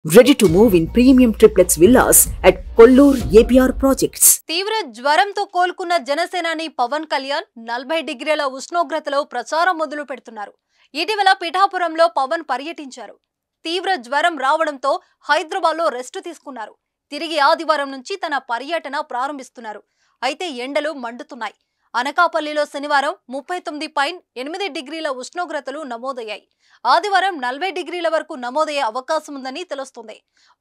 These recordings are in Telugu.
Ready to move in premium triplex villas at Kollur APR projects. తీవ్ర జ్వరంతో కోలుకున్న జనసేనాని పవన్ కళ్యాణ్ 40 డిగ్రీల ఉష్ణోగ్రతలో ప్రచారం మొదలు పెడుతున్నారు. ఇటీవల పిఠాపురంలో పవన్ పర్యటించారు. తీవ్ర జ్వరం రావడంతో హైదరాబాద్లో రెస్ట్ తీసుకున్నారు. తిరిగి ఆదివారం నుంచి తన పర్యటన ప్రారంభిస్తున్నారు. అయితే ఎండలు మండుతున్నాయి. అనకాపల్లిలో శనివారం 39.8 డిగ్రీల ఉష్ణోగ్రతలు నమోదయ్యాయి. ఆదివారం 40 డిగ్రీల వరకు నమోదయ్యే అవకాశం ఉందని తెలుస్తుంది.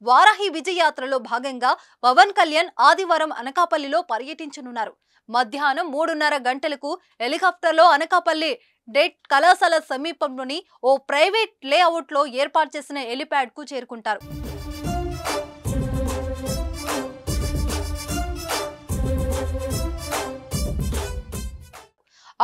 వారాహి విజయయాత్రలో భాగంగా పవన్ కళ్యాణ్ ఆదివారం అనకాపల్లిలో పర్యటించనున్నారు. మధ్యాహ్నం 3:30 గంటలకు హెలికాప్టర్లో అనకాపల్లి డెట్ కళాశాల సమీపంలోని ఓ ప్రైవేట్ లేఅవుట్లో ఏర్పాటు చేసిన హెలిప్యాడ్ కు చేరుకుంటారు.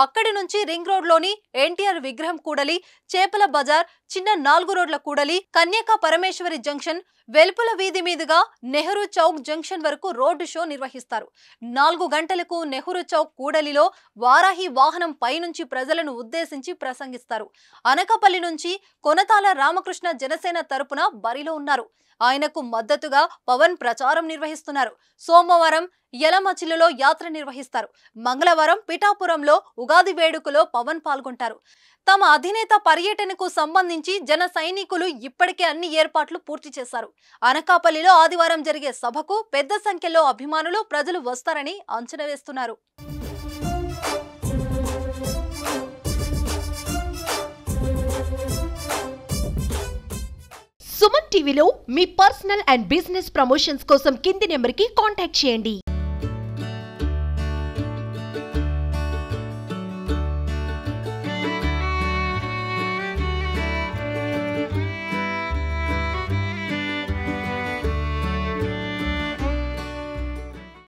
అక్కడి నుంచి రింగ్ రోడ్ లోని ఎన్టీఆర్ విగ్రహం కూడలి, చేపల బజార్, చిన్న 4 రోడ్ల కూడలి, కన్యకా పరమేశ్వరి జంక్షన్, వెల్పుల వీధి మీదుగా నెహ్రూ చౌక్ జంక్షన్ వరకు రోడ్డు షో నిర్వహిస్తారు. 4 గంటలకు నెహ్రూ చౌక్ కూడలిలో వారాహి వాహనం పైనుంచి ప్రజలను ఉద్దేశించి ప్రసంగిస్తారు. అనకాపల్లి నుంచి కొనతాల రామకృష్ణ జనసేన తరపున బరిలో ఉన్నారు. ఆయనకు మద్దతుగా పవన్ ప్రచారం నిర్వహిస్తున్నారు. సోమవారం యలమచిలలో యాత్ర నిర్వహిస్తారు. మంగళవారం పిఠాపురంలో ఉగాది వేడుకలో పవన్ పాల్గొంటారు. తమ అధినేత పర్యటనకు సంబంధించి జన సైనికులు ఇప్పటికే అన్ని ఏర్పాట్లు పూర్తి చేశారు. అనకాపల్లిలో ఆదివారం జరిగే సభకు పెద్ద సంఖ్యలో అభిమానులు, ప్రజలు వస్తారని అంచనా వేస్తున్నారు. సుమన్ టీవీలో మీ పర్సనల్ అండ్ బిజినెస్ ప్రమోషన్స్ కోసం కింది నెంబర్కి కాంటాక్ట్ చేయండి.